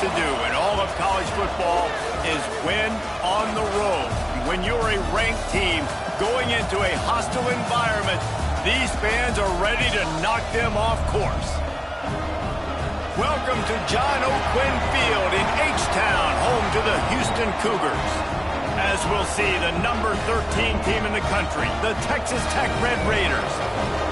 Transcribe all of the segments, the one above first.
to do in all of college football is win on the road. When you're a ranked team going into a hostile environment, these fans are ready to knock them off course. Welcome to John O'Quinn Field in H-Town, home to the Houston Cougars. As we'll see, the number 13 team in the country, the Texas Tech Red Raiders,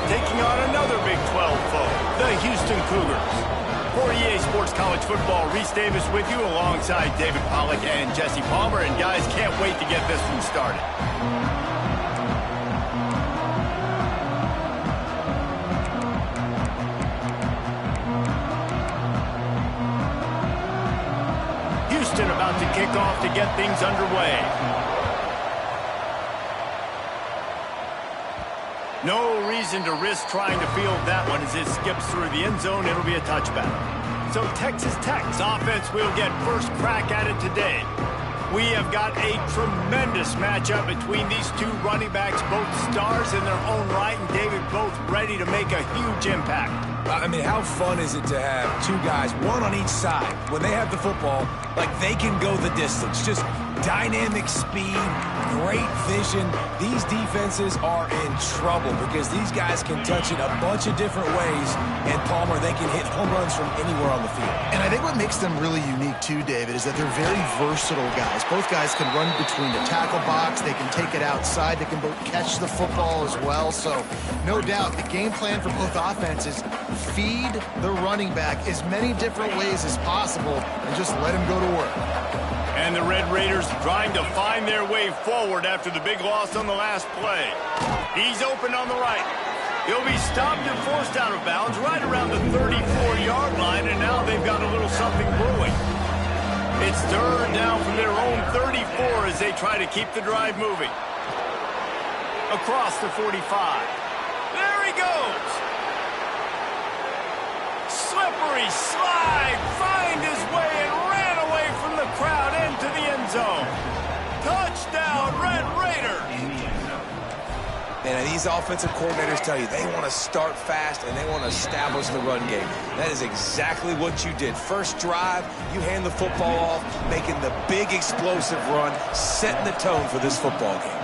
taking on another Big 12 foe, the Houston Cougars. For EA Sports College Football, Reese Davis with you alongside David Pollack and Jesse Palmer. And guys, can't wait to get this one started. Houston about to kick off to get things underway. No reason to risk trying to field that one as it skips through the end zone. It'll be a touchback. So Texas Tech's offense will get first crack at it today. We have got a tremendous matchup between these two running backs, both stars in their own right, and David, both ready to make a huge impact. I mean, how fun is it to have two guys, one on each side, when they have the football, like they can go the distance. Just dynamic speed, great vision. These defenses are in trouble because these guys can touch it a bunch of different ways, and Palmer, they can hit home runs from anywhere on the field. And I think what makes them really unique too, David, is that they're very versatile guys. Both guys can run between the tackle box, they can take it outside, they can both catch the football as well. So no doubt the game plan for both offenses, feed the running back as many different ways as possible and just let him go to work. And the Red Raiders trying to find their way forward after the big loss on the last play. He's open on the right. He'll be stopped and forced out of bounds right around the 34-yard line, and now they've got a little something brewing. It's third down from their own 34 as they try to keep the drive moving. Across the 45. There he goes. Slippery slide, find his way and ran away from the crowd into the end zone. Touchdown, Red Raiders. And these offensive coordinators tell you they want to start fast and they want to establish the run game. That is exactly what you did. First drive, you hand the football off, making the big explosive run, setting the tone for this football game.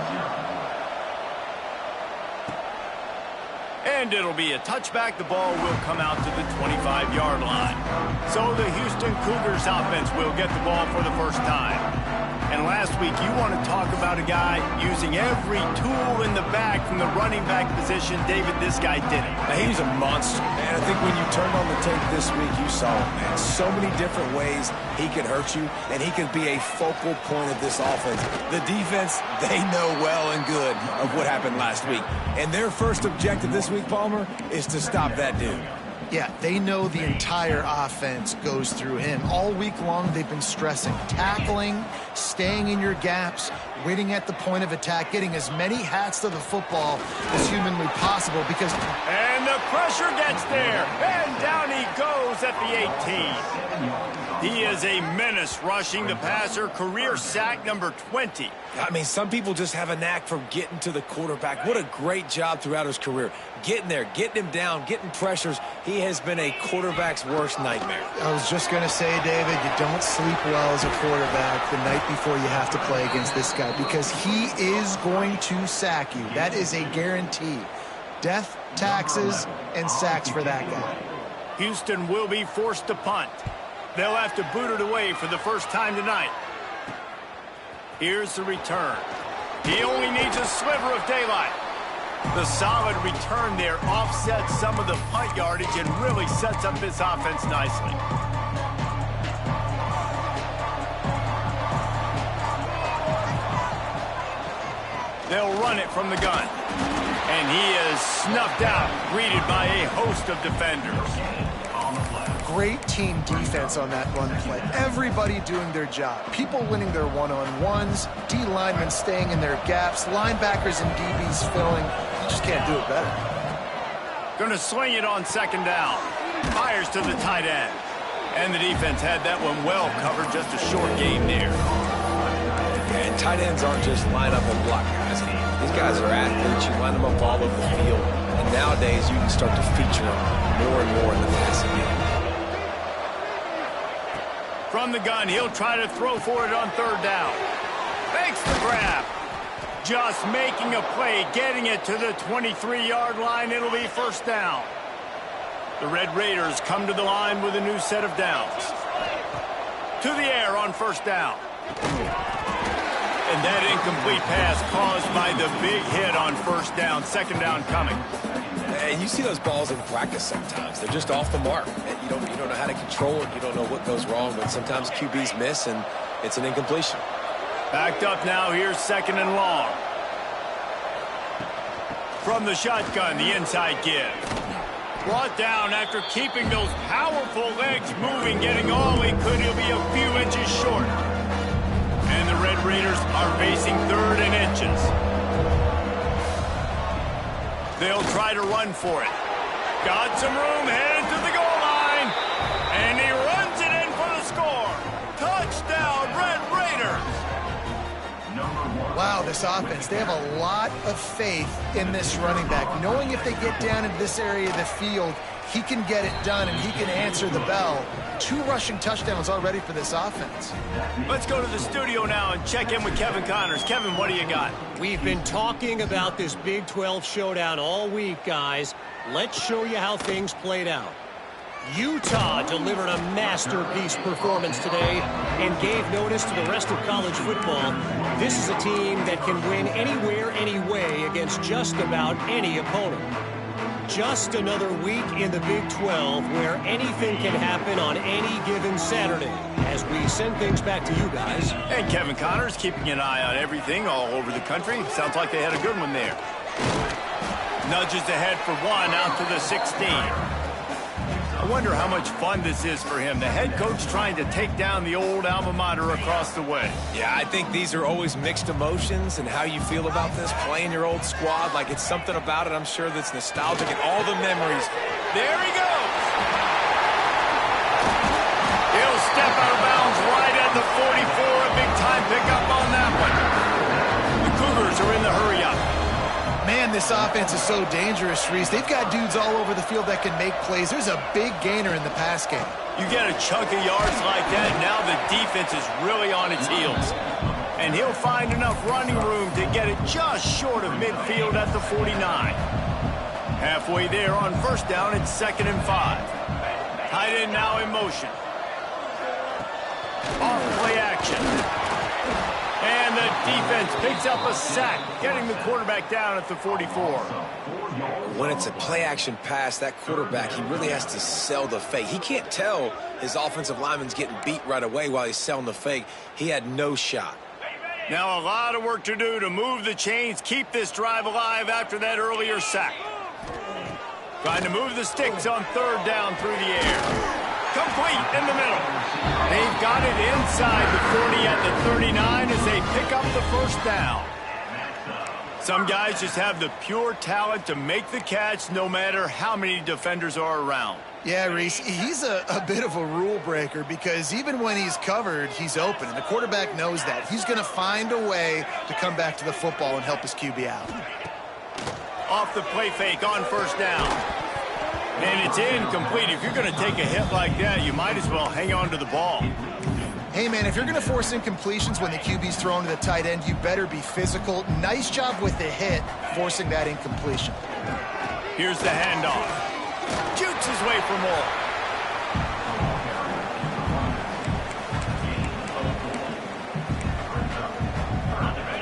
And it'll be a touchback. The ball will come out to the 25-yard line. So the Houston Cougars offense will get the ball for the first time. And last week, you want to talk about a guy using every tool in the bag from the running back position. David, this guy did it. Now, he was a monster, man. I think when you turned on the tape this week, you saw it, man. So many different ways he could hurt you, and he could be a focal point of this offense. The defense, they know well and good of what happened last week. And their first objective this week, Palmer, is to stop that dude. Yeah, they know the entire offense goes through him. All week long, they've been stressing tackling, staying in your gaps, waiting at the point of attack, getting as many hats to the football as humanly possible because... And the pressure gets there, and down he goes at the 18. He is a menace rushing the passer, career sack number 20. I mean, some people just have a knack for getting to the quarterback. What a great job throughout his career. Getting there, getting him down, getting pressures. He has been a quarterback's worst nightmare. I was just going to say, David, you don't sleep well as a quarterback the night before you have to play against this guy because he is going to sack you. That is a guarantee. Death, taxes, and sacks for that guy. Houston will be forced to punt. They'll have to boot it away for the first time tonight. Here's the return. He only needs a sliver of daylight. The solid return there offsets some of the punt yardage and really sets up this offense nicely. They'll run it from the gun. And he is snuffed out, greeted by a host of defenders. Great team defense on that run play. Everybody doing their job. People winning their one-on-ones, D linemen staying in their gaps, linebackers and DBs filling. You just can't do it better. Going to swing it on second down. Fires to the tight end. And the defense had that one well covered, just a short gain there. And tight ends aren't just line up and block guys. These guys are athletes. You line them up all over the field. And nowadays, you can start to feature them more and more in the passing game. From the gun, he'll try to throw for it on third down. Makes the grab. Just making a play, getting it to the 23-yard line. It'll be first down. The Red Raiders come to the line with a new set of downs. To the air on first down. And that incomplete pass caused by the big hit on first down. Second down coming. And you see those balls in practice sometimes. They're just off the mark. You don't know how to control it. You don't know what goes wrong, but sometimes QBs miss, and it's an incompletion. Backed up now. Here's second and long. From the shotgun, the inside give. Brought down after keeping those powerful legs moving, getting all he could. He'll be a few inches short. And the Red Raiders are facing third and inches. They'll try to run for it. Got some room, headed to the goal line. And he runs it in for the score. Touchdown, Red Raiders. Wow, this offense, they have a lot of faith in this running back. Knowing if they get down into this area of the field, he can get it done and he can answer the bell. 2 rushing touchdowns already for this offense. Let's go to the studio now and check in with Kevin Connors. Kevin, what do you got? We've been talking about this Big 12 showdown all week, guys. Let's show you how things played out. Utah delivered a masterpiece performance today and gave notice to the rest of college football. This is a team that can win anywhere, anyway against just about any opponent. Just another week in the Big 12 where anything can happen on any given Saturday. As we send things back to you guys. And Kevin Connors keeping an eye on everything all over the country. Sounds like they had a good one there. Nudges ahead for one out to the 16. I wonder how much fun this is for him. The head coach trying to take down the old alma mater across the way. Yeah, I think these are always mixed emotions and how you feel about this, playing your old squad. Like, it's something about it, I'm sure, that's nostalgic and all the memories. There he goes. He'll step out of bounds right at the 44. A big-time pickup on that one. The Cougars are in the hurry-up. Man, this offense is so dangerous, Reese. They've got dudes all over the field that can make plays. There's a big gainer in the pass game. You get a chunk of yards like that, now the defense is really on its heels. And he'll find enough running room to get it just short of midfield at the 49. Halfway there on first down, it's 2nd and 5. Tight end now in motion. Off play action. And the defense picks up a sack, getting the quarterback down at the 44. When it's a play-action pass, that quarterback, he really has to sell the fake. He can't tell his offensive lineman's getting beat right away while he's selling the fake. He had no shot. Now a lot of work to do to move the chains, keep this drive alive after that earlier sack. Trying to move the sticks on third down through the air. Complete in the middle. They've got it inside the 40 at the 39 as they pick up the first down. Some guys just have the pure talent to make the catch no matter how many defenders are around. Yeah, Reese, he's a bit of a rule breaker because even when he's covered, he's open. And the quarterback knows that. He's going to find a way to come back to the football and help his QB out. Off the play fake on first down. And it's incomplete. If you're going to take a hit like that, you might as well hang on to the ball. Hey, man, if you're going to force incompletions when the QB's thrown to the tight end, you better be physical. Nice job with the hit, forcing that incompletion. Here's the handoff. Shoots his way for more.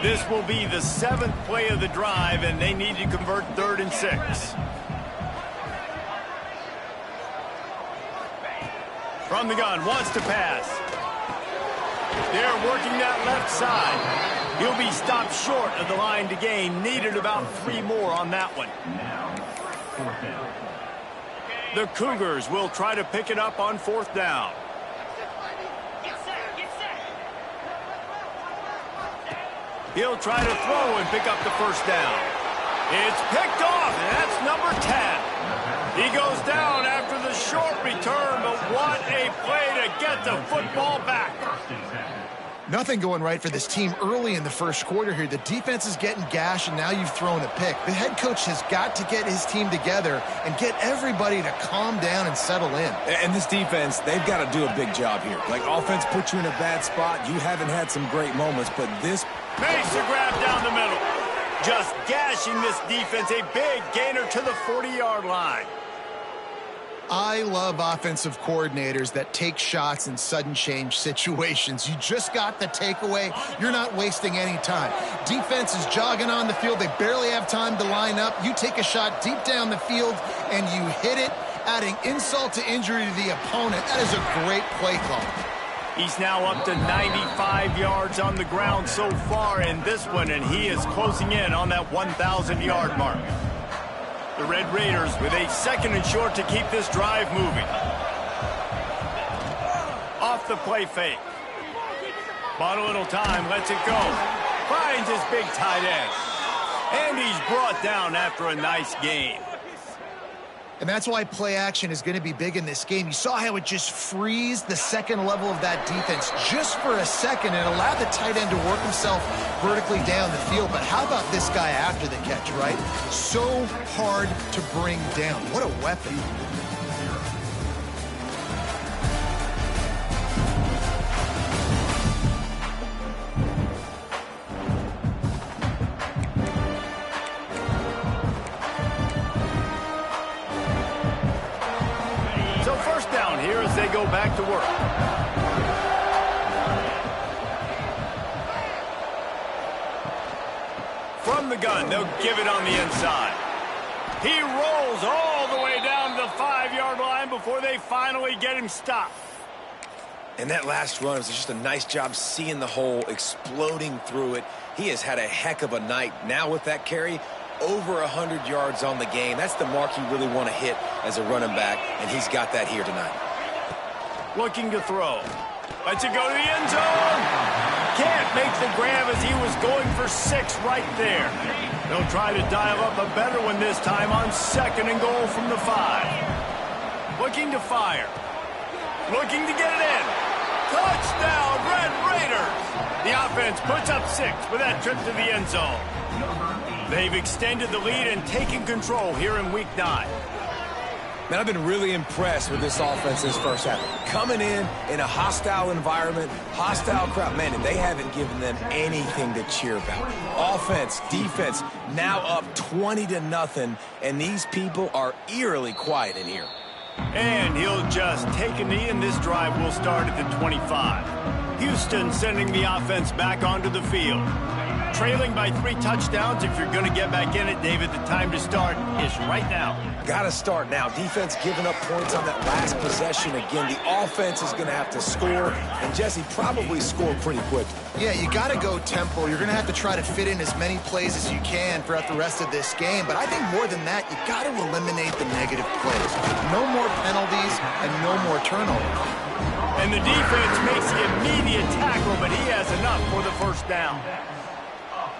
This will be the 7th play of the drive, and they need to convert 3rd and 6. From the gun, wants to pass. They're working that left side. He'll be stopped short of the line to gain. Needed about 3 more on that one. The Cougars will try to pick it up on 4th down. He'll try to throw and pick up the first down. It's picked off, and that's number 10. He goes down after the short return, but what a play to get the football back. Nothing going right for this team early in the first quarter here. The defense is getting gashed, and now you've thrown a pick. The head coach has got to get his team together and get everybody to calm down and settle in. And this defense, they've got to do a big job here. Like, offense put you in a bad spot. You haven't had some great moments, but this... Makes the grab down the middle. Just gashing this defense. A big gainer to the 40-yard line. I love offensive coordinators that take shots in sudden change situations. You just got the takeaway. You're not wasting any time. Defense is jogging on the field. They barely have time to line up. You take a shot deep down the field, and you hit it, adding insult to injury to the opponent. That is a great play call. He's now up to 95 yards on the ground so far in this one, and he is closing in on that 1,000-yard mark. The Red Raiders with a 2nd and short to keep this drive moving. Off the play fake. Bought a little time, lets it go. Finds his big tight end. And he's brought down after a nice gain. And that's why play action is going to be big in this game. You saw how it just freezed the second level of that defense just for a second and allowed the tight end to work himself vertically down the field. But how about this guy after the catch, right? So hard to bring down. What a weapon. They go back to work. From the gun, they'll give it on the inside. He rolls all the way down to the 5-yard line before they finally get him stopped. And that last run was just a nice job seeing the hole, exploding through it. He has had a heck of a night. Now with that carry, over 100 yards on the game. That's the mark you really want to hit as a running back, and he's got that here tonight. Looking to throw. Lets it go to the end zone. Can't make the grab as he was going for 6 right there. They'll try to dial up a better one this time on 2nd and goal from the 5. Looking to fire. Looking to get it in. Touchdown, Red Raiders. The offense puts up 6 with that trip to the end zone. They've extended the lead and taken control here in Week 9. Man, I've been really impressed with this offense this first half. Coming in a hostile environment, hostile crowd, man, and they haven't given them anything to cheer about. Offense, defense, now up 20-0, and these people are eerily quiet in here. And he'll just take a knee, and this drive will start at the 25. Houston sending the offense back onto the field. Trailing by 3 touchdowns. If you're going to get back in it, David, the time to start is right now. Got to start now. Defense giving up points on that last possession. Again, the offense is going to have to score, and Jesse probably score pretty quick. Yeah, you got to go tempo. You're going to have to try to fit in as many plays as you can throughout the rest of this game. But I think more than that, you got to eliminate the negative plays. No more penalties and no more turnovers. And the defense makes the immediate tackle, but he has enough for the first down.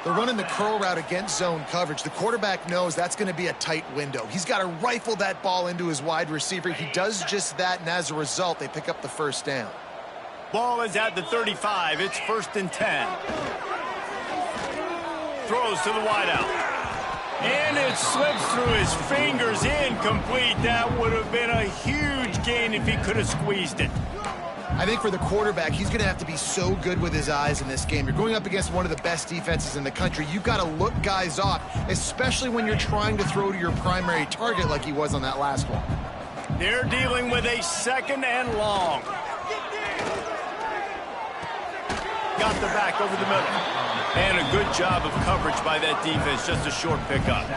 They're running the curl route against zone coverage. The quarterback knows that's going to be a tight window. He's got to rifle that ball into his wide receiver. He does just that, and as a result, they pick up the first down. Ball is at the 35. It's 1st and 10. Throws to the wideout. And it slips through his fingers, incomplete. That would have been a huge gain if he could have squeezed it. I think for the quarterback, he's going to have to be so good with his eyes in this game. You're going up against one of the best defenses in the country. You've got to look guys off, especially when you're trying to throw to your primary target like he was on that last one. They're dealing with a 2nd and long. Got the back over the middle. And a good job of coverage by that defense. Just a short pickup.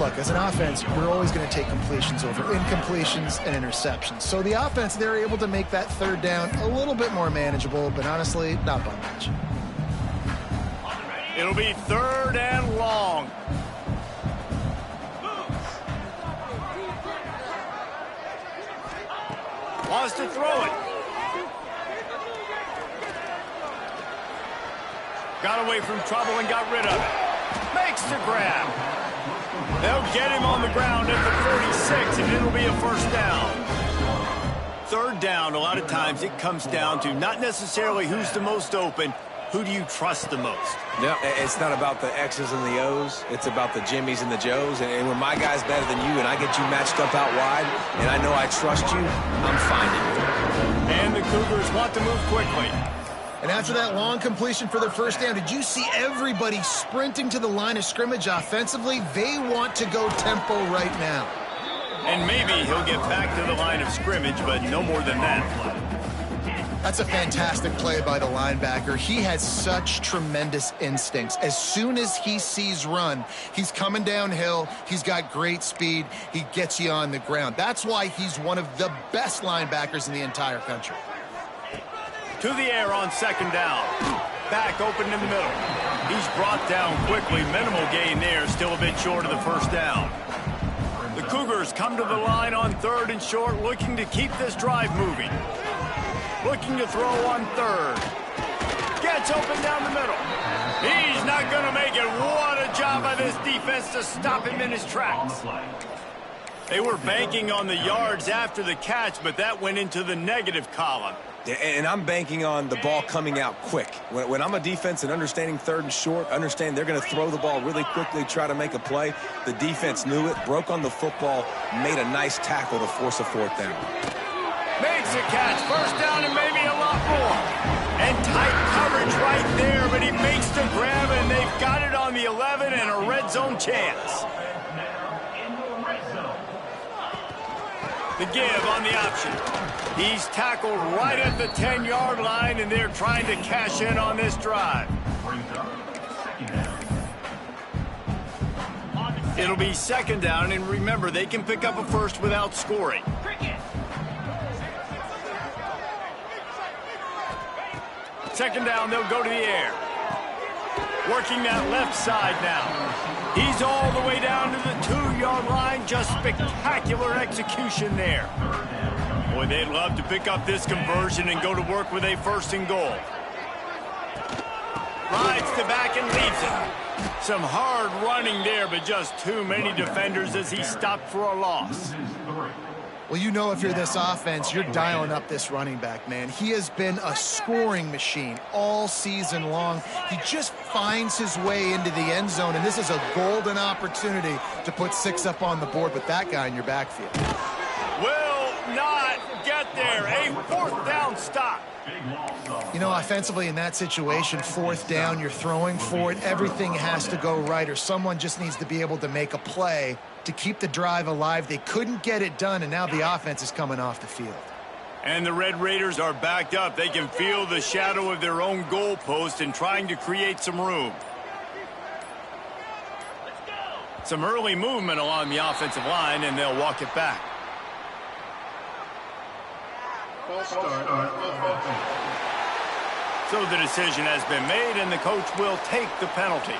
Look, as an offense, we're always going to take completions over incompletions and interceptions. So the offense, they're able to make that 3rd down a little bit more manageable, but honestly, not by much. It'll be 3rd and long. Wants to throw it. Got away from trouble and got rid of it. Makes the grab. They'll get him on the ground at the 46, and it'll be a first down. third down, a lot of times it comes down to not necessarily who's the most open, who do you trust the most? Yeah, it's not about the X's and the O's. It's about the Jimmies and the Joes. And when my guy's better than you and I get you matched up out wide and I know I trust you, I'm finding you. And the Cougars want to move quickly. And after that long completion for their first down, did you see everybody sprinting to the line of scrimmage offensively? They want to go tempo right now. And maybe he'll get back to the line of scrimmage, but no more than that. That's a fantastic play by the linebacker. He has such tremendous instincts. As soon as he sees run, he's coming downhill. He's got great speed. He gets you on the ground. That's why he's one of the best linebackers in the entire country. To the air on second down. Back open in the middle. He's brought down quickly. Minimal gain there. Still a bit short of the first down. The Cougars come to the line on third and short, looking to keep this drive moving. Looking to throw on third. Gets open down the middle. He's not going to make it. What a job by this defense to stop him in his tracks. They were banking on the yards after the catch, but that went into the negative column. Yeah, and I'm banking on the ball coming out quick. When I'm a defense and understanding third and short, understand they're going to throw the ball really quickly, try to make a play. The defense knew it, broke on the football, made a nice tackle to force a fourth down. Makes a catch, first down and maybe a lot more. And tight coverage right there, but he makes the grab, and they've got it on the 11 and a red zone chance. The give on the option. He's tackled right at the 10-yard line, and they're trying to cash in on this drive. It'll be second down, and remember, they can pick up a first without scoring. Second down, they'll go to the air. Working that left side now. He's all the way down to the 2-yard line. Just spectacular execution there. Boy, they'd love to pick up this conversion and go to work with a first and goal. Rides to back and leaves it. Some hard running there, but just too many defenders as he stopped for a loss. Well, you know if you're this offense, you're dialing up this running back, man. He has been a scoring machine all season long. He just finds his way into the end zone, and this is a golden opportunity to put 6 up on the board with that guy in your backfield. Will not get there. A fourth down stop. You know, offensively in that situation, fourth down, you're throwing for it. Everything has to go right, or someone just needs to be able to make a play to keep the drive alive. They couldn't get it done, and now the offense is coming off the field. And the Red Raiders are backed up. They can feel the shadow of their own goalpost and trying to create some room. Some early movement along the offensive line, and they'll walk it back. So the decision has been made, and the coach will take the penalty.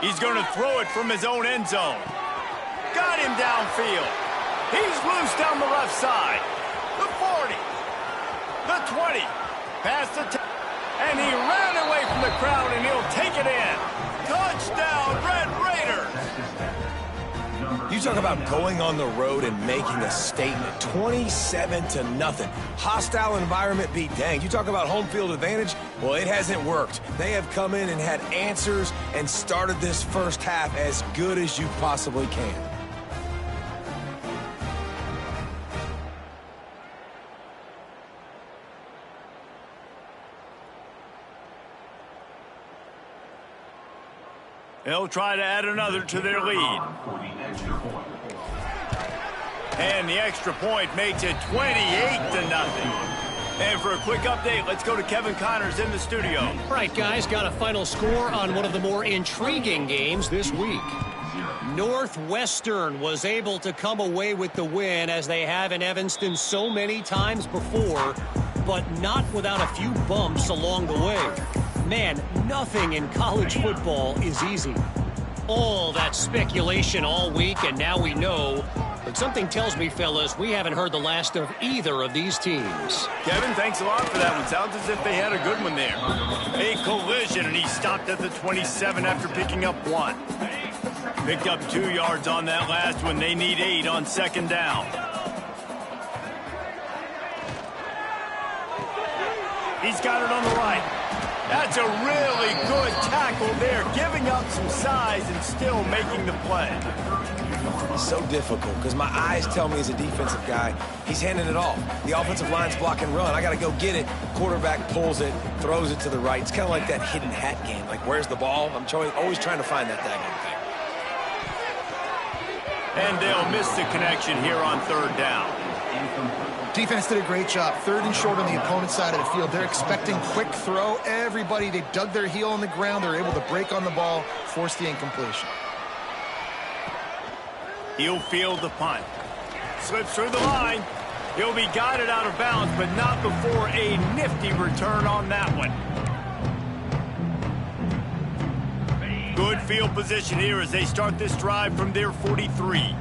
He's going to throw it from his own end zone. Got him downfield. He's loose down the left side. The 40. The 20. Past the 10. And he ran away from the crowd, and he'll take it in. Touchdown, Red Raiders. You talk about going on the road and making a statement. 27-0. Hostile environment be danged. You talk about home field advantage. Well, it hasn't worked. They have come in and had answers and started this first half as good as you possibly can. They'll try to add another to their lead. And the extra point makes it 28-0. And for a quick update, let's go to Kevin Connors in the studio. All right, guys, got a final score on one of the more intriguing games this week. Northwestern was able to come away with the win, as they have in Evanston so many times before, but not without a few bumps along the way. Man, nothing in college football is easy. All that speculation all week, and now we know But something tells me, fellas, we haven't heard the last of either of these teams. Kevin, thanks a lot for that one. Sounds as if they had a good one there. A collision, and he stopped at the 27 after picking up 1. Picked up 2 yards on that last one. They need 8 on second down. He's got it on the right. That's a really good tackle there, giving up some size and still making the play. So difficult because my eyes tell me as a defensive guy, he's handing it off. The offensive line's block and run. I got to go get it. Quarterback pulls it, throws it to the right. It's kind of like that hidden hat game. Like, where's the ball? I'm always trying to find that daggone thing. And they'll miss the connection here on third down. Defense did a great job. 3rd and short on the opponent's side of the field. They're expecting quick throw. Everybody, they dug their heel on the ground. They're able to break on the ball, force the incompletion. He'll field the punt. Slips through the line. He'll be guided out of bounds, but not before a nifty return on that one. Good field position here as they start this drive from their 43.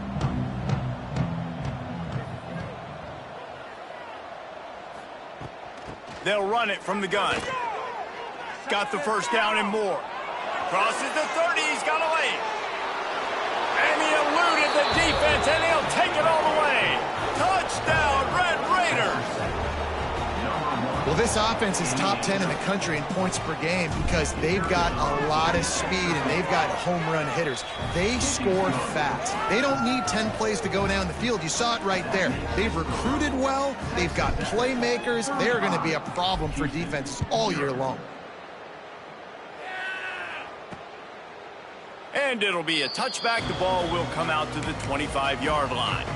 They'll run it from the gun. Got the first down and more. Crosses the 30. He's got away. And he eluded the defense, and he'll take it all the way. Touchdown, Red Raiders. Well, this offense is top 10 in the country in points per game because they've got a lot of speed and they've got home run hitters. They score fast. They don't need 10 plays to go down the field. You saw it right there. They've recruited well. They've got playmakers. They're going to be a problem for defenses all year long. And it'll be a touchback. The ball will come out to the 25-yard line.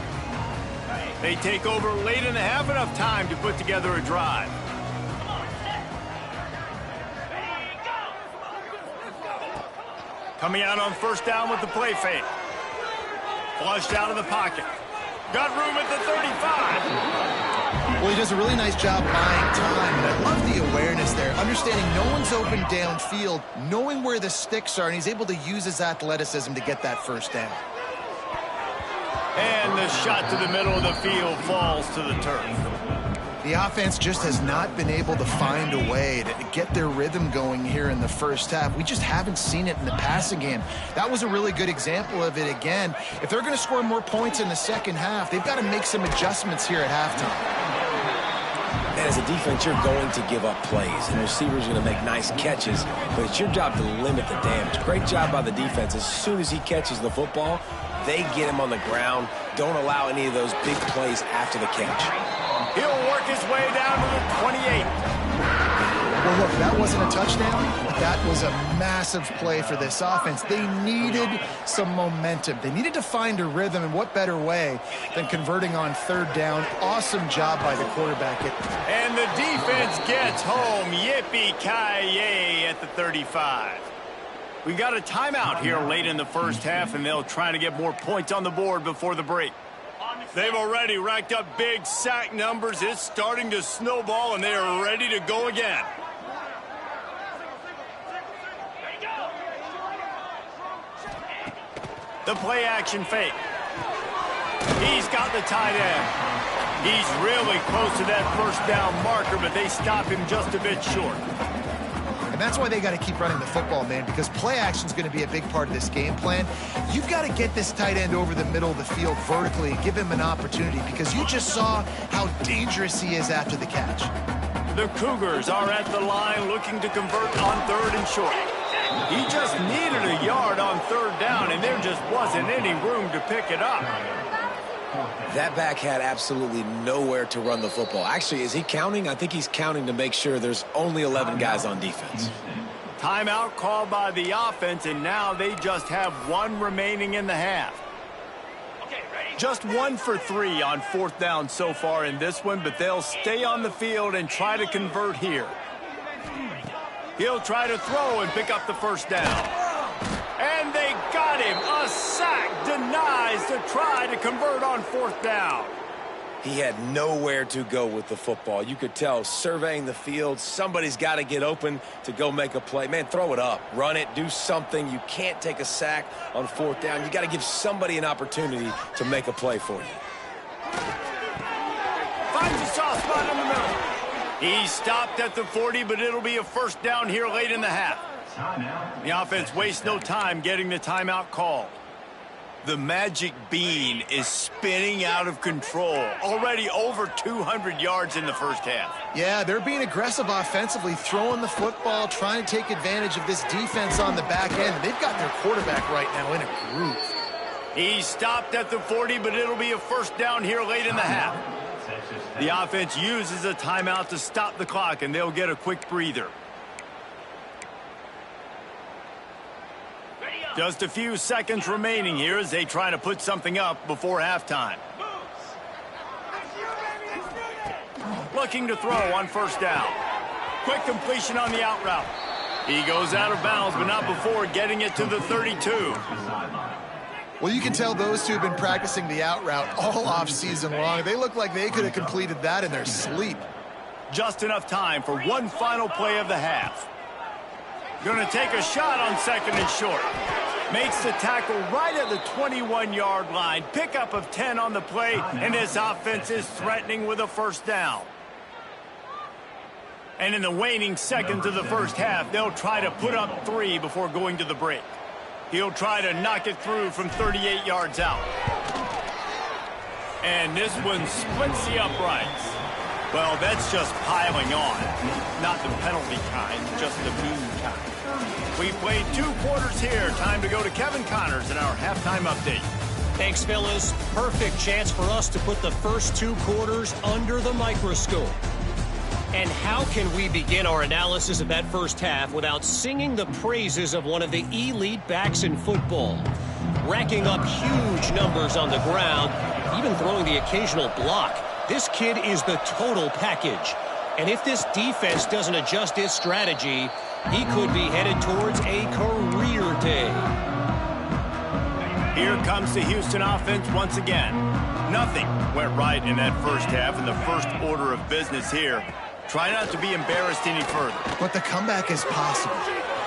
They take over late in the half, enough time to put together a drive. Coming out on first down with the play fake. Flushed out of the pocket. Got room at the 35. Well, he does a really nice job buying time, and I love the awareness there. Understanding no one's open downfield, knowing where the sticks are, and he's able to use his athleticism to get that first down. And the shot to the middle of the field falls to the turf. The offense just has not been able to find a way to get their rhythm going here in the first half. We just haven't seen it in the passing game. That was a really good example of it again. If they're going to score more points in the second half, they've got to make some adjustments here at halftime. And as a defense, you're going to give up plays, and the receiver's going to make nice catches, but it's your job to limit the damage. Great job by the defense. As soon as he catches the football, they get him on the ground. Don't allow any of those big plays after the catch. He'll work his way down to the 28. Well, look, that wasn't a touchdown, but that was a massive play for this offense. They needed some momentum. They needed to find a rhythm, and what better way than converting on third down. Awesome job by the quarterback. And the defense gets home. Yippee-ki-yay at the 35. We got a timeout here late in the first half, and they'll try to get more points on the board before the break. They've already racked up big sack numbers. It's starting to snowball, and they are ready to go again. The play action fake. He's got the tight end. He's really close to that first down marker, but they stop him just a bit short. And that's why they got to keep running the football, man, because play action is going to be a big part of this game plan. You've got to get this tight end over the middle of the field vertically and give him an opportunity, because you just saw how dangerous he is after the catch. The Cougars are at the line looking to convert on third and short. He just needed a yard on third down, and there just wasn't any room to pick it up. That back had absolutely nowhere to run the football. Actually, is he counting? I think he's counting to make sure there's only 11 guys on defense. Timeout called by the offense, and now they just have one remaining in the half. Just 1 for 3 on fourth down so far in this one, but they'll stay on the field and try to convert here. He'll try to throw and pick up the first down. And they got him. A sack denies to try to convert on fourth down. He had nowhere to go with the football. You could tell, surveying the field, somebody's got to get open to go make a play. Man, throw it up. Run it. Do something. You can't take a sack on 4th down. You got to give somebody an opportunity to make a play for you. Finds a soft spot in the middle. He stopped at the 40, but it'll be a first down here late in the half. The offense wastes no time getting the timeout called. The magic bean is spinning out of control. Already over 200 yards in the first half. Yeah, they're being aggressive offensively, throwing the football, trying to take advantage of this defense on the back end. They've got their quarterback right now in a groove. He stopped at the 40, but it'll be a first down here late in the half. The offense uses a timeout to stop the clock, and they'll get a quick breather. Just a few seconds remaining here as they try to put something up before halftime. Looking to throw on first down. Quick completion on the out route. He goes out of bounds, but not before getting it to the 32. Well, you can tell those two have been practicing the out route all off season long. They look like they could have completed that in their sleep. Just enough time for one final play of the half. Going to take a shot on 2nd and short. Makes the tackle right at the 21-yard line. Pickup of 10 on the play, and this offense is threatening with a first down. And in the waning seconds of the first half, they'll try to put up 3 before going to the break. He'll try to knock it through from 38 yards out. And this one splits the uprights. Well, that's just piling on. Not the penalty kind, just the mean kind. We played 2 quarters here. Time to go to Kevin Connors in our halftime update. Thanks, fellas. Perfect chance for us to put the first 2 quarters under the microscope. And how can we begin our analysis of that first half without singing the praises of one of the elite backs in football? Racking up huge numbers on the ground, even throwing the occasional block. This kid is the total package. And if this defense doesn't adjust its strategy, he could be headed towards a career day. Here comes the Houston offense once again. Nothing went right in that first half, and the first order of business here. Try not to be embarrassed any further. But the comeback is possible.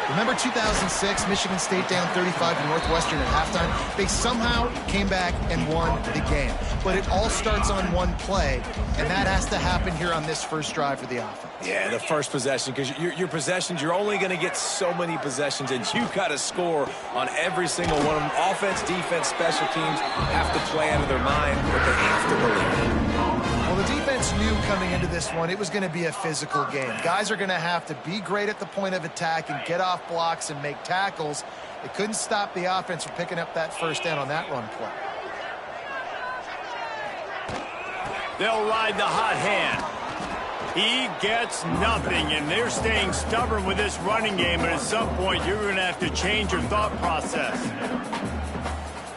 Remember 2006, Michigan State down 35 to Northwestern at halftime? They somehow came back and won the game. But it all starts on one play, and that has to happen here on this first drive for the offense. Yeah, the first possession, because your possessions, you're only going to get so many possessions, and you've got to score on every single one of them. Offense, defense, special teams have to play out of their mind, but they have to believe. Well, the defense knew coming into this one it was going to be a physical game. Guys are going to have to be great at the point of attack and get off blocks and make tackles. They couldn't stop the offense from picking up that first down on that run play. They'll ride the hot hand. He gets nothing, and they're staying stubborn with this running game, and at some point you're going to have to change your thought process.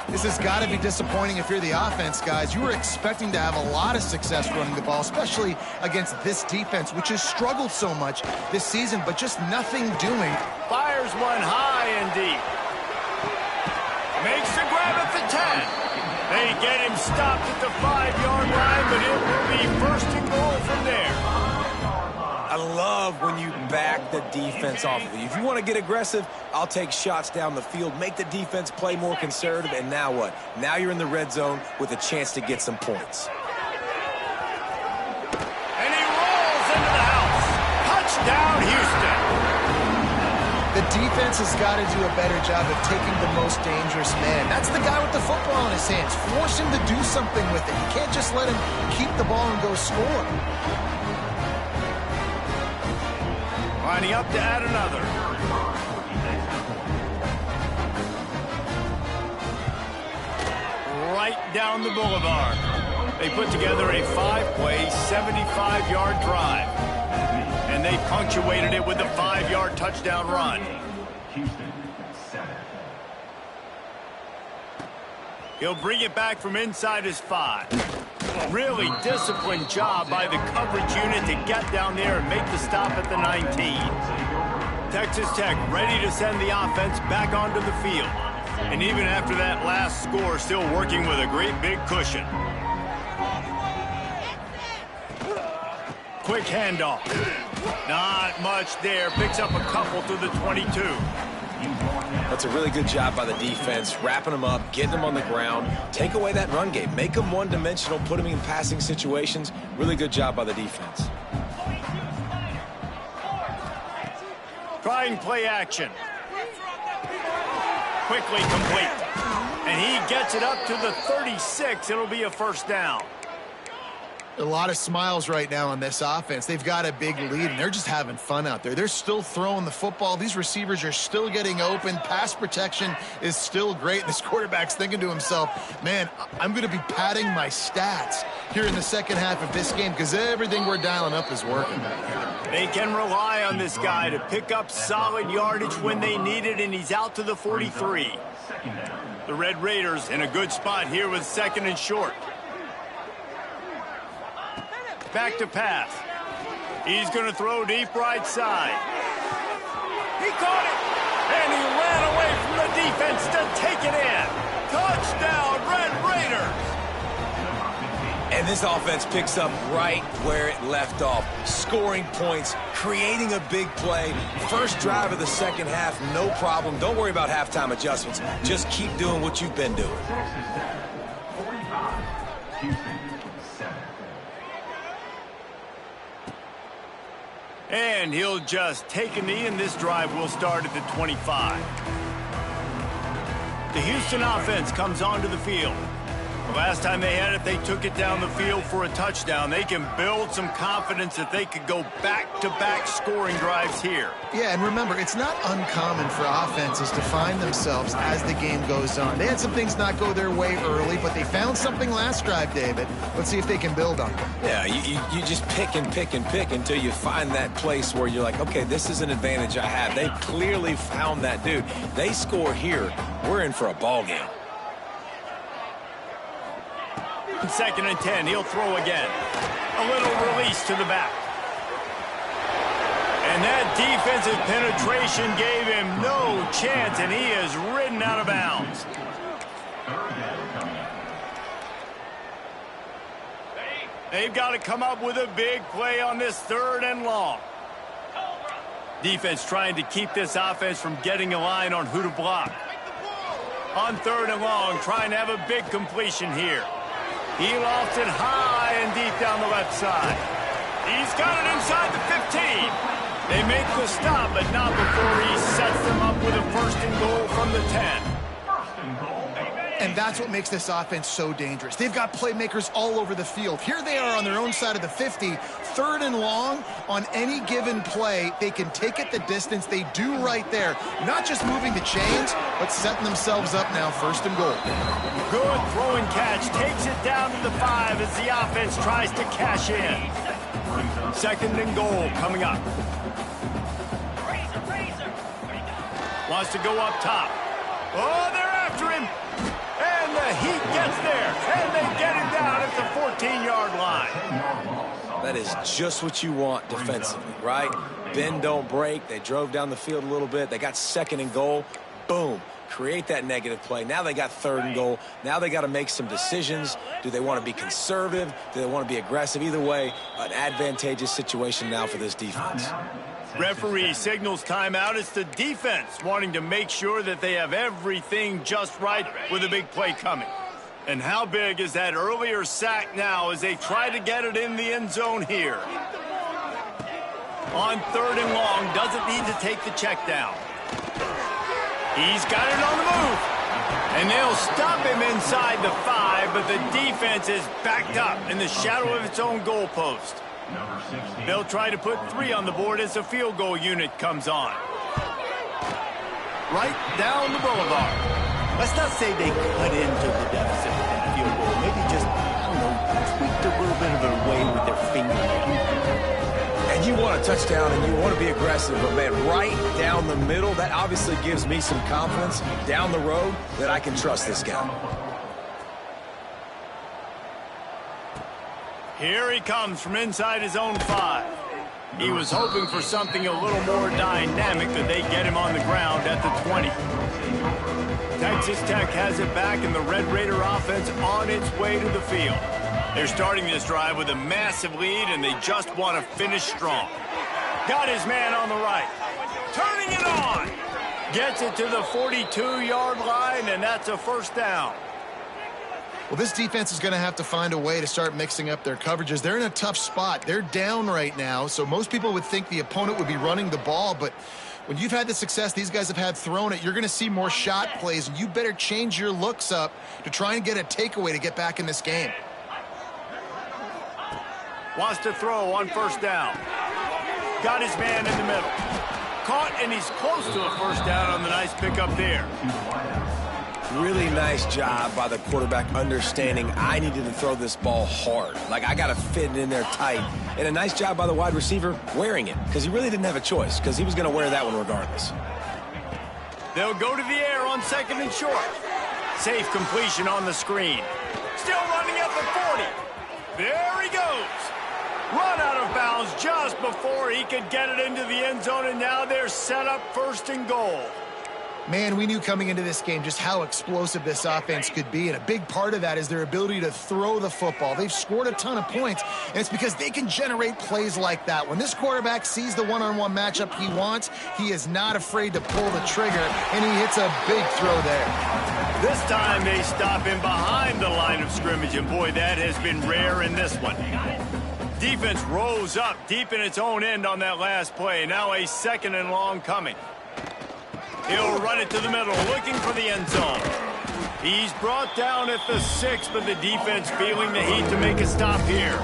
This has got to be disappointing if you're the offense, guys. You were expecting to have a lot of success running the ball, especially against this defense, which has struggled so much this season, but just nothing doing. Fires one high and deep. Makes the grab at the 10. They get him stopped at the 5-yard line, but it will be first and goal from there. I love when you back the defense off of you. If you want to get aggressive, I'll take shots down the field, make the defense play more conservative, and now what? Now you're in the red zone with a chance to get some points. And he rolls into the house. Touchdown, Houston. The defense has got to do a better job of taking the most dangerous man. That's the guy with the football in his hands. Force him to do something with it. You can't just let him keep the ball and go score. Lining up to add another. Right down the boulevard. They put together a 5-play, 75-yard drive. And they punctuated it with a 5-yard touchdown run. He'll bring it back from inside his 5. Really disciplined job by the coverage unit to get down there and make the stop at the 19. Texas Tech ready to send the offense back onto the field. And even after that last score, still working with a great big cushion. quick handoff. Not much there. Picks up a couple to the 22. That's a really good job by the defense, wrapping them up, getting them on the ground, take away that run game, make them one-dimensional, put them in passing situations. Really good job by the defense. Trying play action. Quickly complete. And he gets it up to the 36. It'll be a first down. A lot of smiles right now on this offense. They've got a big lead, and they're just having fun out there. They're still throwing the football. These receivers are still getting open. Pass protection is still great. This quarterback's thinking to himself, man, I'm going to be padding my stats here in the second half of this game because everything we're dialing up is working. They can rely on this guy to pick up solid yardage when they need it, and he's out to the 43. The Red Raiders in a good spot here with second and short. Back to pass. He's going to throw deep right side. He caught it, and he ran away from the defense to take it in. Touchdown, Red Raiders. And this offense picks up right where it left off. Scoring points, creating a big play. First drive of the second half, no problem. Don't worry about halftime adjustments. Just keep doing what you've been doing. And he'll just take a knee, and this drive will start at the 25. The Houston offense comes onto the field. The last time they had it, they took it down the field for a touchdown. They can build some confidence that they could go back-to-back scoring drives here. Yeah, and remember, it's not uncommon for offenses to find themselves as the game goes on. They had some things not go their way early, but they found something last drive, David. Let's see if they can build on it. Yeah, you just pick and pick and pick until you find that place where you're like, okay, this is an advantage I have. They clearly found that dude. They score here, we're in for a ball game. Second and 10, he'll throw again. A little release to the back. And that defensive penetration gave him no chance, and he is ridden out of bounds. They've got to come up with a big play on this third and long. Defense trying to keep this offense from getting a line on who to block. On third and long, trying to have a big completion here. He lofts it high and deep down the left side. He's got it inside the 15. They make the stop, but not before he sets them up with a first and goal from the 10. And that's what makes this offense so dangerous. They've got playmakers all over the field. Here they are on their own side of the 50. Third and long, on any given play, they can take it the distance. They do right there. Not just moving the chains, but setting themselves up now, first and goal. Good throwing catch. Takes it down to the 5 as the offense tries to cash in. Second and goal coming up. Wants to go up top. Oh, they're after him. And the Heat gets there. And they get him down at the 14-yard line. That is just what you want defensively, right? Bend, don't break. They drove down the field a little bit. They got second and goal. Boom. Create that negative play. Now they got third and goal. Now they got to make some decisions. Do they want to be conservative? Do they want to be aggressive? Either way, an advantageous situation now for this defense. Referee signals timeout. It's the defense wanting to make sure that they have everything just right with a big play coming. And how big is that earlier sack now as they try to get it in the end zone here? On third and long, doesn't need to take the check down. He's got it on the move. And they'll stop him inside the 5, but the defense is backed up in the shadow of its own goalpost. They'll try to put 3 on the board as the field goal unit comes on. Right down the boulevard. Let's not say they cut into the deficit with that field goal. Maybe just, I don't know, tweaked a little bit of it away with their fingernail. And you want a touchdown and you want to be aggressive, but man, right down the middle, that obviously gives me some confidence down the road that I can trust this guy. Here he comes from inside his own 5. He was hoping for something a little more dynamic, but they get him on the ground at the 20. Texas Tech has it back, and the Red Raider offense on its way to the field. They're starting this drive with a massive lead, and they just want to finish strong. Got his man on the right. Turning it on. Gets it to the 42-yard line, and that's a first down. Well, this defense is going to have to find a way to start mixing up their coverages. They're in a tough spot. They're down right now, so most people would think the opponent would be running the ball, but when you've had the success these guys have had throwing it, you're going to see more shot plays, and you better change your looks up to try and get a takeaway to get back in this game. Wants to throw on first down. Got his man in the middle. Caught, and he's close to a first down on the nice pickup there. Really nice job by the quarterback understanding I needed to throw this ball hard. Like, I got to fit it in there tight. And a nice job by the wide receiver wearing it, because he really didn't have a choice, because he was going to wear that one regardless. They'll go to the air on second and short. Safe completion on the screen. Still running at the 40. There he goes. Run out of bounds just before he could get it into the end zone, and now they're set up first and goal. Man, we knew coming into this game just how explosive this offense could be, and a big part of that is their ability to throw the football. They've scored a ton of points, and it's because they can generate plays like that. When this quarterback sees the one-on-one matchup he wants, he is not afraid to pull the trigger, and he hits a big throw there. This time they stop him behind the line of scrimmage, and boy, that has been rare in this one. Defense rose up deep in its own end on that last play. Now a second and long coming. He'll run it to the middle, looking for the end zone. He's brought down at the 6, but the defense feeling the heat to make a stop here.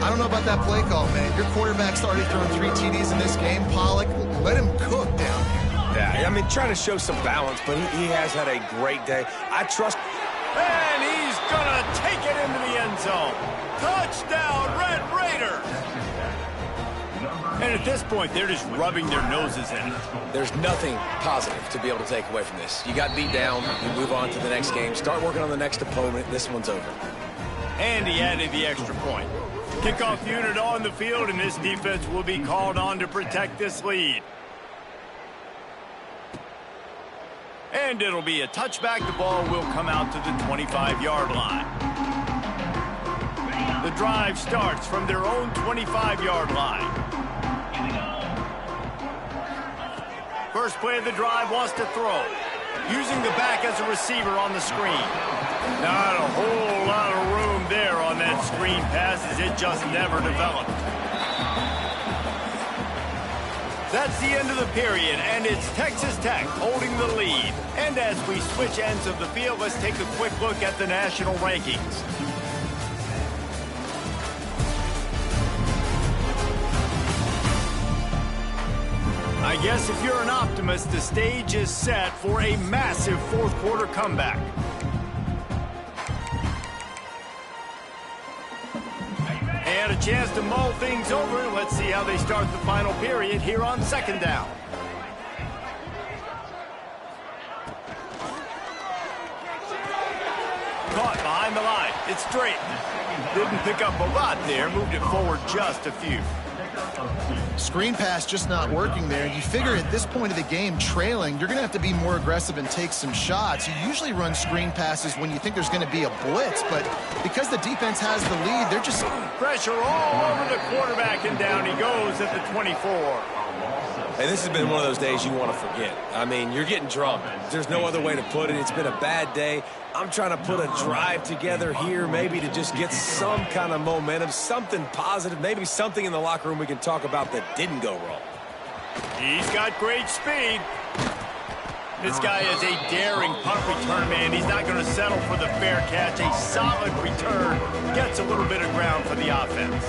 I don't know about that play call, man. Your quarterback's already thrown 3 TDs in this game. Pollock, let him cook down here. Yeah, I mean, trying to show some balance, but he has had a great day. I trust. And he's going to take it into the end zone. Touchdown, Red Raiders! And at this point, they're just rubbing their noses in it. There's nothing positive to be able to take away from this. You got beat down, you move on to the next game, start working on the next opponent. This one's over. And he added the extra point. Kickoff unit on the field, and this defense will be called on to protect this lead. And it'll be a touchback. The ball will come out to the 25-yard line. The drive starts from their own 25-yard line. First play of the drive, wants to throw. Using the back as a receiver on the screen. Not a whole lot of room there on that screen pass, as it just never developed. That's the end of the period, and it's Texas Tech holding the lead. And as we switch ends of the field, let's take a quick look at the national rankings. I guess if you're an optimist, the stage is set for a massive fourth-quarter comeback. And a chance to mull things over. Let's see how they start the final period here on second down. Caught behind the line. It's straight. Didn't pick up a lot there. Moved it forward just a few. Screen pass just not working there. You figure at this point of the game, trailing, you're going to have to be more aggressive and take some shots. You usually run screen passes when you think there's going to be a blitz, but because the defense has the lead, they're just... Pressure all over the quarterback, and down he goes at the 24. Hey, this has been one of those days you want to forget. I mean, you're getting drunk. There's no other way to put it. It's been a bad day. I'm trying to put a drive together here, maybe to just get some kind of momentum, something positive, maybe something in the locker room we can talk about that didn't go wrong. He's got great speed. This guy is a daring punt return man. He's not going to settle for the fair catch. A solid return. Gets a little bit of ground for the offense.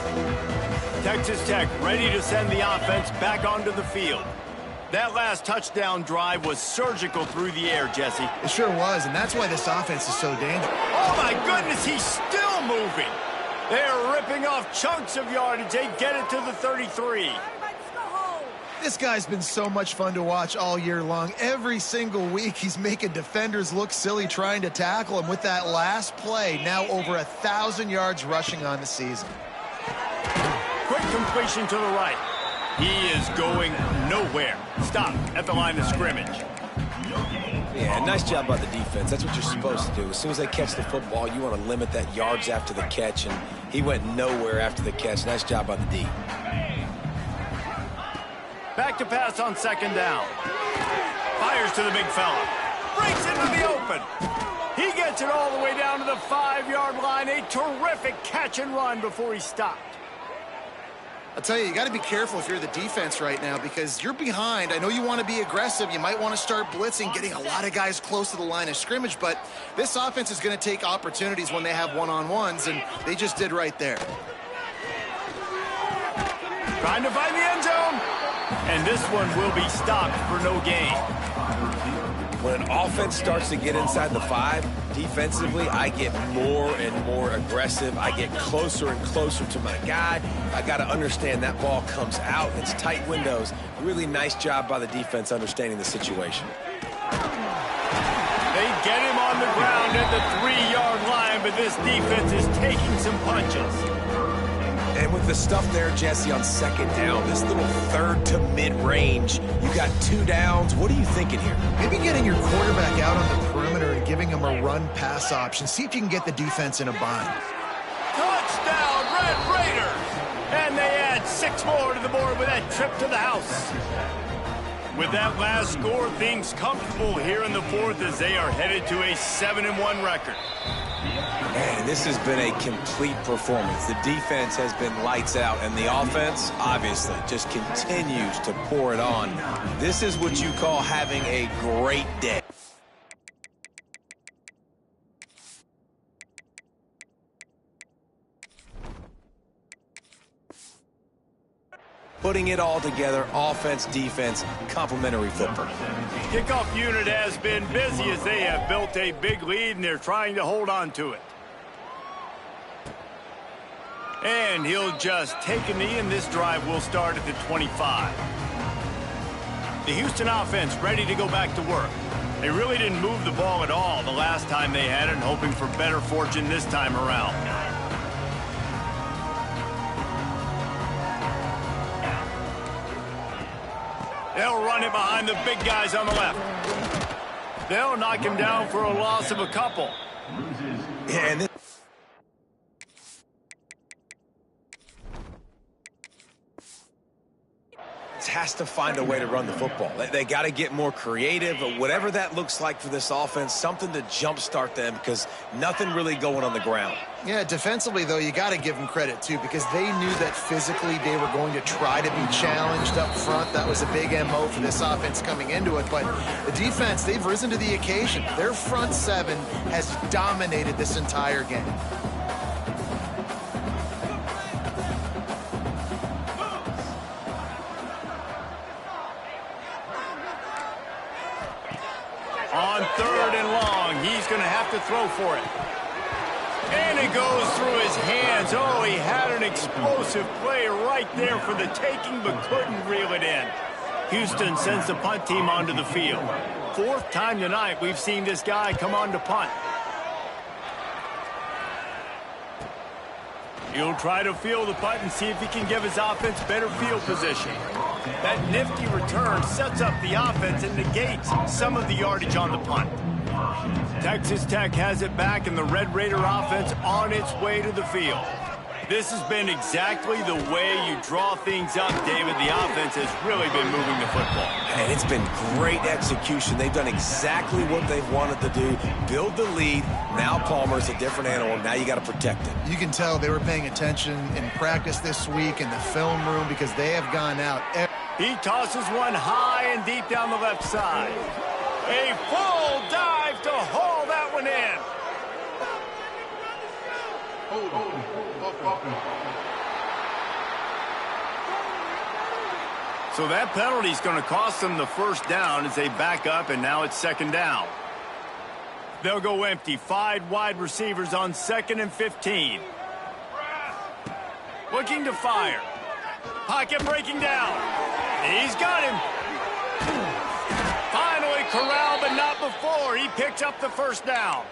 Texas Tech ready to send the offense back onto the field. That last touchdown drive was surgical through the air, Jesse. It sure was, and that's why this offense is so dangerous. Oh, my goodness, he's still moving. They're ripping off chunks of yardage. They get it to the 33. This guy's been so much fun to watch all year long. Every single week, he's making defenders look silly trying to tackle him. With that last play, now over 1,000 yards rushing on the season. Quick completion to the right. He is going nowhere. Stop at the line of scrimmage. Yeah, Yeah, nice job by the defense. That's what you're supposed to do. As soon as they catch the football, you want to limit that yards after the catch, and he went nowhere after the catch. Nice job by the D. Back to pass on second down. Fires to the big fella. Breaks into the open. He gets it all the way down to the 5-yard line. A terrific catch and run before he stopped. I'll tell you got to be careful if you're the defense right now because you're behind. I know you want to be aggressive. You might want to start blitzing, getting a lot of guys close to the line of scrimmage, but this offense is going to take opportunities when they have one-on-ones, and they just did right there. Trying to find the end zone. And this one will be stopped for no gain. When an offense starts to get inside the 5, defensively, I get more and more aggressive. I get closer and closer to my guy. I got to understand that ball comes out. It's tight windows. Really nice job by the defense understanding the situation. They get him on the ground at the 3-yard line, but this defense is taking some punches. And with the stuff there, Jesse, on second down, this little third to mid-range, you got 2 downs. What are you thinking here? Maybe getting your quarterback out on the perimeter and giving him a run-pass option. See if you can get the defense in a bind. Touchdown, Red Raiders! And they add 6 more to the board with that trip to the house. With that last score, things comfortable here in the 4th as they are headed to a 7-1 record. Man, this has been a complete performance. The defense has been lights out, and the offense, obviously, just continues to pour it on. This is what you call having a great day. Putting it all together, offense, defense, complementary football. Kickoff unit has been busy as they have built a big lead, and they're trying to hold on to it. And he'll just take a knee, and this drive will start at the 25. The Houston offense ready to go back to work. They really didn't move the ball at all the last time they had it, and hoping for better fortune this time around. They'll run it behind the big guys on the left. They'll knock him down for a loss of a couple. Yeah, and this has to find a way to run the football. They got to get more creative, but whatever that looks like for this offense, something to jumpstart them because nothing really going on the ground. Yeah, defensively, though, you got to give them credit, too, because they knew that physically they were going to try to be challenged up front. That was a big MO for this offense coming into it. But the defense, they've risen to the occasion. Their front 7 has dominated this entire game. On 3rd and long, he's going to have to throw for it. And it goes through his hands. Oh, he had an explosive play right there for the taking, but couldn't reel it in. Houston sends the punt team onto the field. 4th time tonight we've seen this guy come on to punt. He'll try to field the punt and see if he can give his offense better field position. That nifty return sets up the offense and negates some of the yardage on the punt. Texas Tech has it back, and the Red Raider offense on its way to the field. This has been exactly the way you draw things up, David. The offense has really been moving the football. And it's been great execution. They've done exactly what they've wanted to do. Build the lead. Now Palmer's a different animal. Now you got to protect it. You can tell they were paying attention in practice this week in the film room because they have gone out. He tosses one high and deep down the left side. A full dive to haul that one in. So that penalty is going to cost them the first down as they back up, and now it's 2nd down. They'll go empty. 5 wide receivers on 2nd and 15. Looking to fire. Pocket breaking down. He's got him. Finally corralled, but not before. He picks up the first down.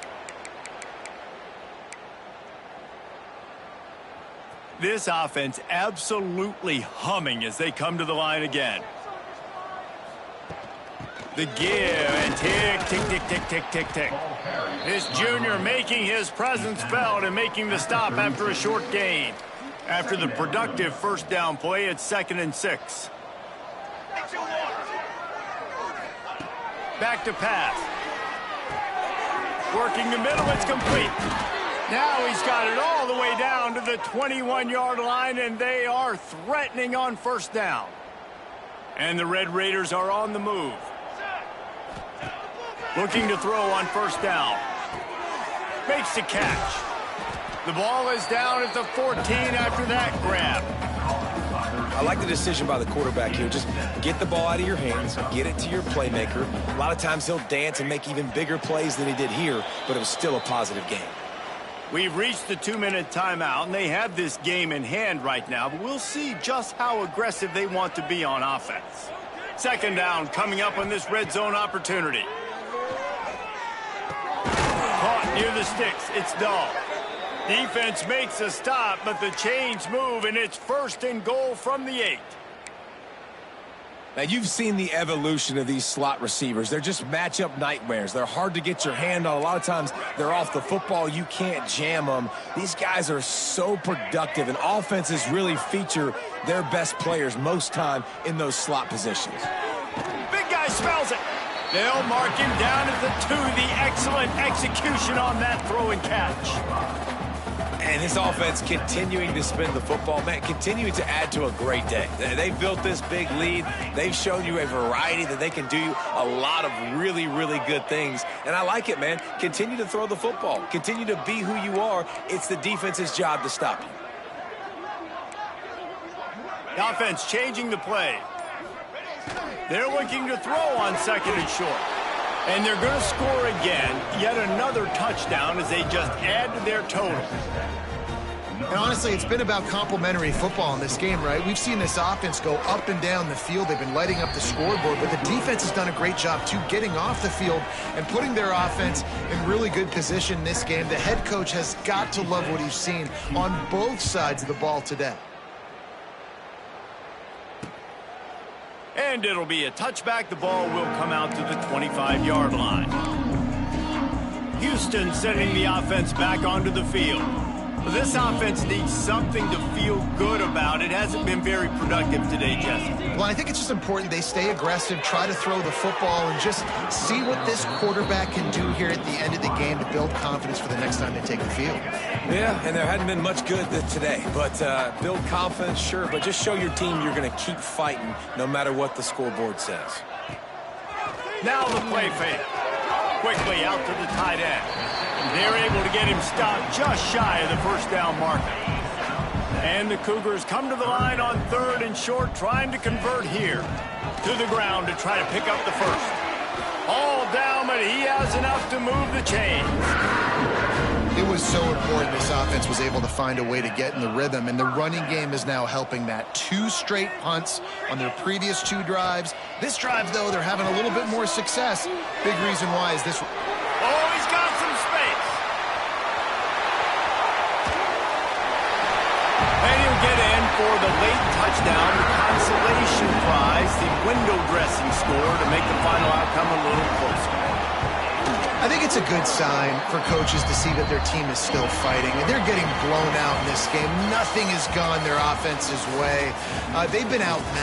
This offense absolutely humming as they come to the line again. The give and tick, tick, tick, tick, tick, tick, tick. This junior making his presence felt and making the stop after a short gain. After the productive first down play, it's 2nd and 6. Back to pass. Working the middle, it's complete. Now he's got it all the way down to the 21-yard line, and they are threatening on first down. And the Red Raiders are on the move. Looking to throw on first down. Makes the catch. The ball is down at the 14 after that grab. I like the decision by the quarterback here. Just get the ball out of your hands, get it to your playmaker. A lot of times he'll dance and make even bigger plays than he did here, but it was still a positive game. We've reached the 2-minute timeout, and they have this game in hand right now, but we'll see just how aggressive they want to be on offense. 2nd down coming up on this red zone opportunity. Caught near the sticks. It's Dahl. Defense makes a stop, but the chains move, and it's 1st and goal from the 8. Now, you've seen the evolution of these slot receivers. They're just matchup nightmares. They're hard to get your hand on. A lot of times, they're off the football. You can't jam them. These guys are so productive, and offenses really feature their best players most time in those slot positions. Big guy smells it. They'll mark him down at the 2. The excellent execution on that throw and catch. And this offense continuing to spin the football, man, continuing to add to a great day. They've built this big lead. They've shown you a variety that they can do a lot of really, really good things. And I like it, man. Continue to throw the football. Continue to be who you are. It's the defense's job to stop you. The offense changing the play. They're looking to throw on 2nd and short. And they're going to score again. Yet another touchdown as they just add to their total. And honestly, it's been about complementary football in this game, right? We've seen this offense go up and down the field. They've been lighting up the scoreboard, but the defense has done a great job, too, getting off the field and putting their offense in really good position in this game. The head coach has got to love what he's seen on both sides of the ball today. And it'll be a touchback. The ball will come out to the 25-yard line. Houston sending the offense back onto the field. This offense needs something to feel good about. It hasn't been very productive today, Jesse. Well, I think it's just important they stay aggressive, try to throw the football, and just see what this quarterback can do here at the end of the game to build confidence for the next time they take the field. Yeah, and there hadn't been much good today. But build confidence, sure, but just show your team you're going to keep fighting no matter what the scoreboard says. Now the play fake. Quickly out to the tight end. They're able to get him stopped just shy of the first down marker. And the Cougars come to the line on 3rd and short, trying to convert here. To the ground to try to pick up the first. All down, but he has enough to move the chains. It was so important this offense was able to find a way to get in the rhythm, and the running game is now helping that. 2 straight punts on their previous 2 drives. This drive, though, they're having a little bit more success. Big reason why is this. Oh, he's got some space. And he'll get in for the late touchdown, the consolation prize, the window dressing score to make the final outcome a little closer. I think it's a good sign for coaches to see that their team is still fighting. And they're getting blown out in this game. Nothing has gone their offense's way. They've been outmatched.